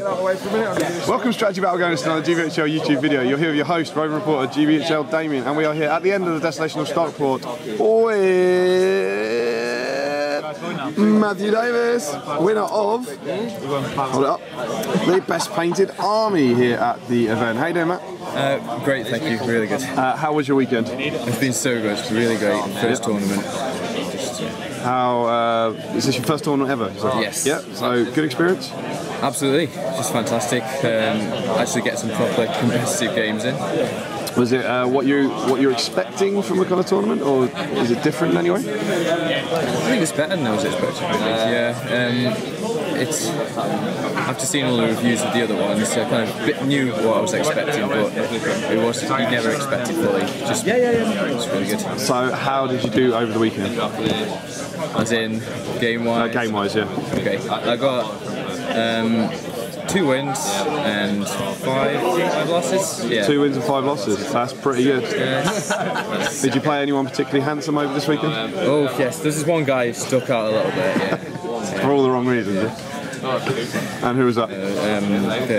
Welcome to Strategy Battlegrounds, another GBHL YouTube video. You're here with your host, roving reporter GBHL Damien, and we are here at the end of the destination of Stockport with Matthew Davies, winner of the Best Painted Army here at the event. How you doing, Matt? Great, thank you. Really good. How was your weekend? It's been so good. Really great. First tournament. How is this your first tournament ever? Yes. Yeah. So good experience. Absolutely, just fantastic. Actually, get some proper competitive games in. Was it what you're expecting from a kind of tournament, or is it different in any way? I think it's better than I was expecting. It's after seeing all the reviews of the other ones, I kind of knew what I was expecting, but it was you never expected fully. Just it's really good. So how did you do over the weekend? As in game wise. Game wise, yeah. Okay, I got 2 wins and 5 losses. Yeah. 2 wins and 5 losses. That's pretty good. Did you play anyone particularly handsome over this weekend? Oh yes, this is one guy who stuck out a little bit. Yeah. For all the wrong reasons. Yeah? And who was that?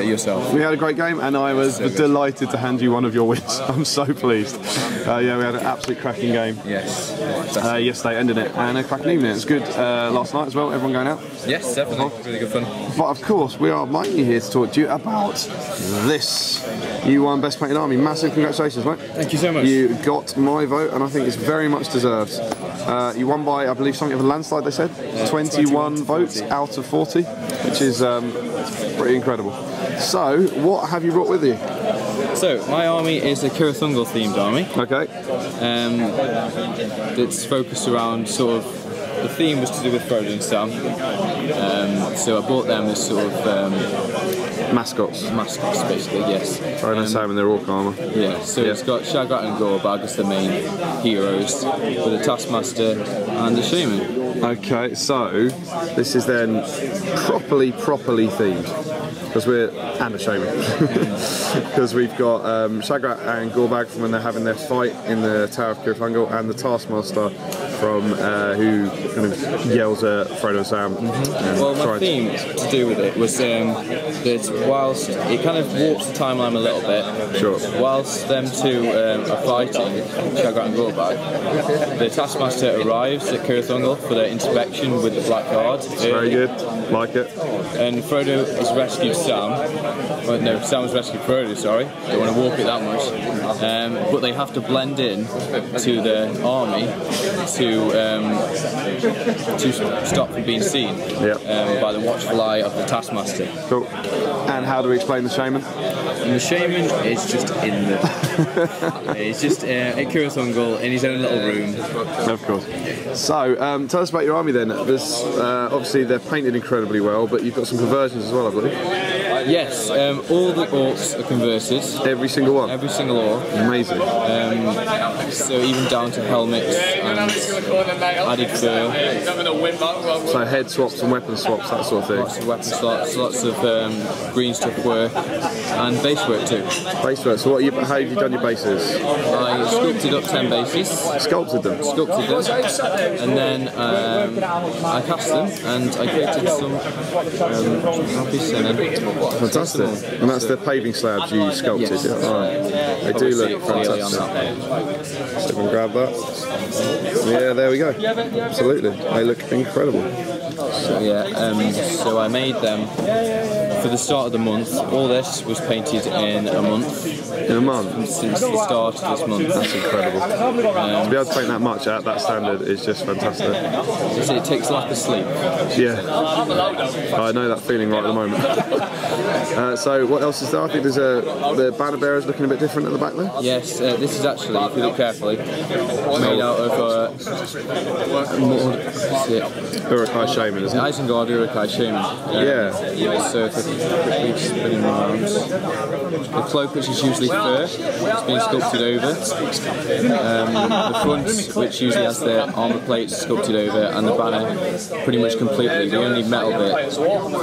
Yourself. We had a great game, and I was delighted to hand you one of your wins. I'm so pleased. Yeah, we had an absolute cracking game. Yes. Yesterday, ended it, and a cracking evening. It was good last night as well. Everyone going out? Yes, definitely. Really good fun. But of course, we are mainly here to talk to you about this. You won Best Painted Army. Massive congratulations, mate. Thank you so much. You got my vote, and I think it's very much deserved. You won by, I believe, something of a landslide, they said. 21 votes out of 40. Which is pretty incredible. So, what have you brought with you? So, my army is a Kirathungal themed army. Okay. It's focused around sort of, the theme was to do with Frodo and Sam. So I bought them as sort of mascots. Mascots, basically, yes. Frodo and Sam in their orc armour. Yeah, so it's got Shagrat and Gorbag as the main heroes, with a Taskmaster and a Shaman. Okay, so this is then properly themed, because and a Shaman, because we've got Shagrat and Gorbag from when they're having their fight in the Tower of Kirathungal, and the Taskmaster from who kind of yells at Frodo and Sam. Well, my theme to do with it was that whilst it kind of warps the timeline a little bit, sure. Whilst them two are fighting, Shagrat and Gorbag, the Taskmaster arrives at Kirathungal for their inspection with the Black Guard. Very good, like it. And Frodo has rescued Sam. Well, no, Sam has rescued Frodo, sorry. Don't want to warp it that much. But they have to blend in to the army to stop from being seen by the watchful eye of the Taskmaster. Cool. And how do we explain the Shaman? And the Shaman is just in the... He's just at Kirathungal in his own little room. Of course. So, tell us about your army then. There's, obviously they're painted incredibly well, but you've got some conversions as well, I believe. Yes, all the orcs are converted. Every single one? Every single orc. Amazing. So even down to helmets and added fur. So head swaps and weapon swaps, that sort of thing. Lots of weapon swaps, lots of green stuff work, and base work too. Base work. So how have you done your bases? I sculpted up 10 bases. Sculpted them? Sculpted them. And then I cast them, and I created some fantastic. And that's the paving slabs you sculpted? Yes. Yeah. Right. They do look fantastic. So we can grab that. Yeah, there we go. Absolutely. They look incredible. So so I made them for the start of the month. All this was painted in a month. In a month? Since the start of this month. That's incredible. To be able to paint that much at that standard is just fantastic. It takes lack of sleep. Yeah. I know that feeling right at the moment. So what else is there? I think there's the banner bearers looking a bit different at the back there. Yes, this is actually, if you look carefully, made out of Uruk-hai Shaman, isn't it? Isengard Uruk-hai Shaman. So if I quickly spin around, the cloak, which is usually fur, it's been sculpted over. The front, which usually has the armour plates sculpted over, and the banner pretty much completely. The only metal bit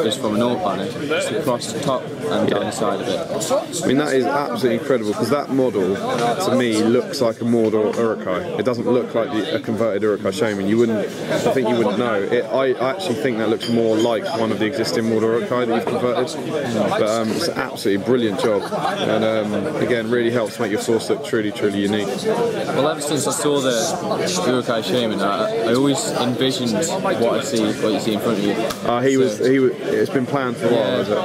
is from an orc banner. It's across the top and down the side of it. I mean, that is absolutely incredible, because that model, to me, looks like a Mordor Uruk-hai. It doesn't look like a converted Uruk-hai Shaman. I think you wouldn't know. I actually think that looks more like one of the existing Mordor Uruk-hai that you've converted. started. But it's an absolutely brilliant job, and again, really helps make your source look truly, truly unique. Well, ever since I saw the Urukai shaman, I always envisioned what you see in front of you. It's been planned for a while, is it?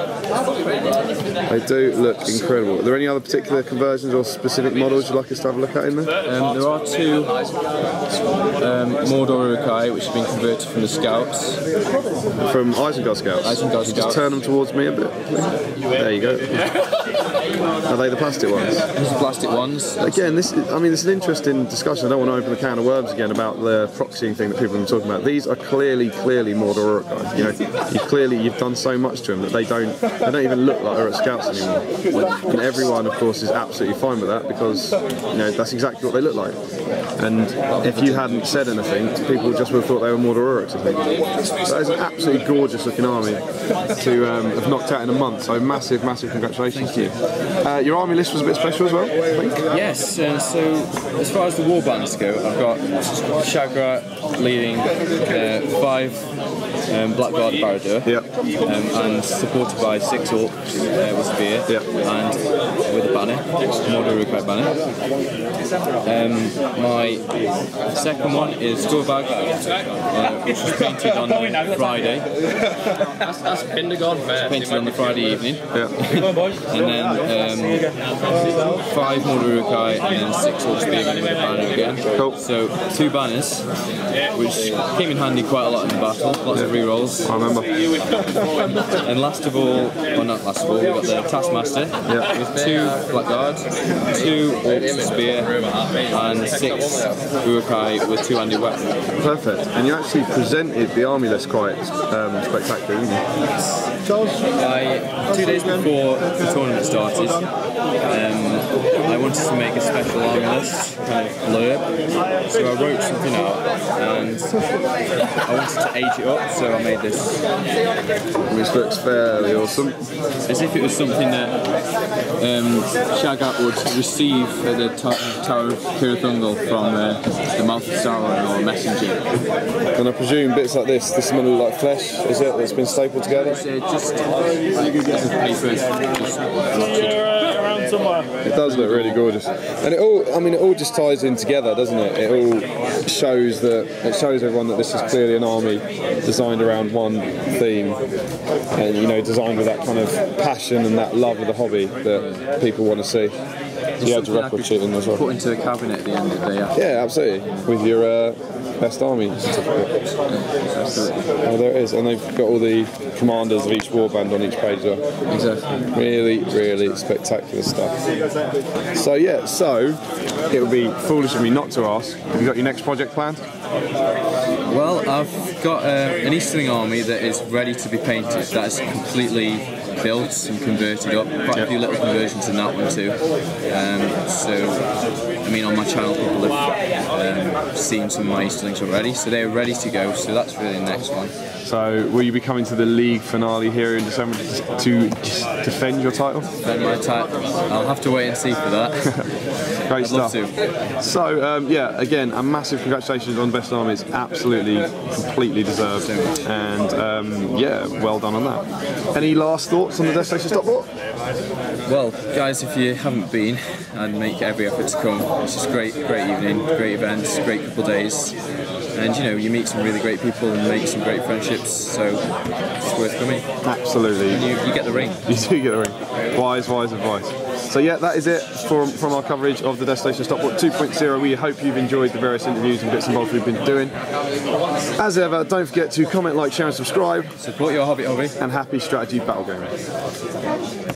They do look incredible. Are there any other particular conversions or specific models you'd like us to have a look at in there? There are two Mordor Urukai which have been converted from the Scouts. From Isengard Scouts? Isengard Scouts. Just turn them towards me a bit. There you go. Are they the plastic ones? These are the plastic ones. Again, this is an interesting discussion. I don't want to open the can of worms again about the proxying thing that people have been talking about. These are clearly Mordor Urukai. You know, you've done so much to them that they don't even look like Uruk Scouts anymore. And everyone, of course, is absolutely fine with that because that's exactly what they look like. And if you hadn't said anything, people just would have thought they were Mordor Uruks, I think. So that is an absolutely gorgeous looking army to have knocked out in a month. So massive congratulations to you. Your army list was a bit special as well, I think? Yes, so as far as the warbands go, I've got Shagrat leading 5 Blackguard Barad-dûr, and supported by 6 orcs with spear and with a banner, Mordor Urukai banner. My second one is Gorbag, which was painted on Friday. That's Pindergod. Painted on the Friday evening. And then 5 Mordor Urukai and then 6 orcs spearmen with a banner again. Cool. So 2 banners, which came in handy quite a lot in the battle. Lots of re-rolls. I remember. And last of all, well not last of all, we've got the Taskmaster with 2 Blackguards, 2 orcs spear, and 6 Urukai with 2-handed weapons. Perfect. And you actually presented the army list quite spectacularly, didn't you? 2 days before the tournament started, I wanted to make a special army list, kind of blurb, so I wrote something out and I wanted to age it up, so I made this. Which looks fairly awesome. As if it was something that Shagrat would receive at the Tower of Kirithungel from the mouth of Sauron or Messenger. And I presume bits like this is meant to look like flesh, is it, that's been stapled together? It's just paper, just It does look really gorgeous, and it all just ties in together, doesn't it? It all shows everyone that this is clearly an army designed around one theme, and designed with that kind of passion and that love of the hobby that people want to see. So you had your record sheet in as well. Put into a cabinet at the end of the day. Yeah, absolutely, with your best army certificate. Absolutely. Oh, there it is, and they've got all the commanders of each warband on each page there. Exactly. Really spectacular stuff. So it would be foolish of me not to ask, have you got your next project planned? Well, I've got an Easterling army that is ready to be painted. That is completely built and converted up. Quite a few little conversions in that one too. On my channel people have seen some of my Easterlings already, so they're ready to go, so that's really the next one. So will you be coming to the league finale here in December to defend your title? Defend my title? I'll have to wait and see for that. Great I'd stuff. love to. So again, a massive congratulations on Best Army. It's absolutely, completely deserved, and well done on that. Any last thoughts on the Destination Stockport? Well, guys, if you haven't been, I'd make every effort to come. It's just great evening, great events, great couple of days, and you meet some really great people and make some great friendships. So it's worth coming. Absolutely. And you get the ring. You do get the ring. Wise advice. So that is it from our coverage of the Destination Stockport 2.0. We hope you've enjoyed the various interviews and bits and bobs we've been doing. As ever, don't forget to comment, like, share and subscribe. Support your hobby. And happy strategy battle gaming.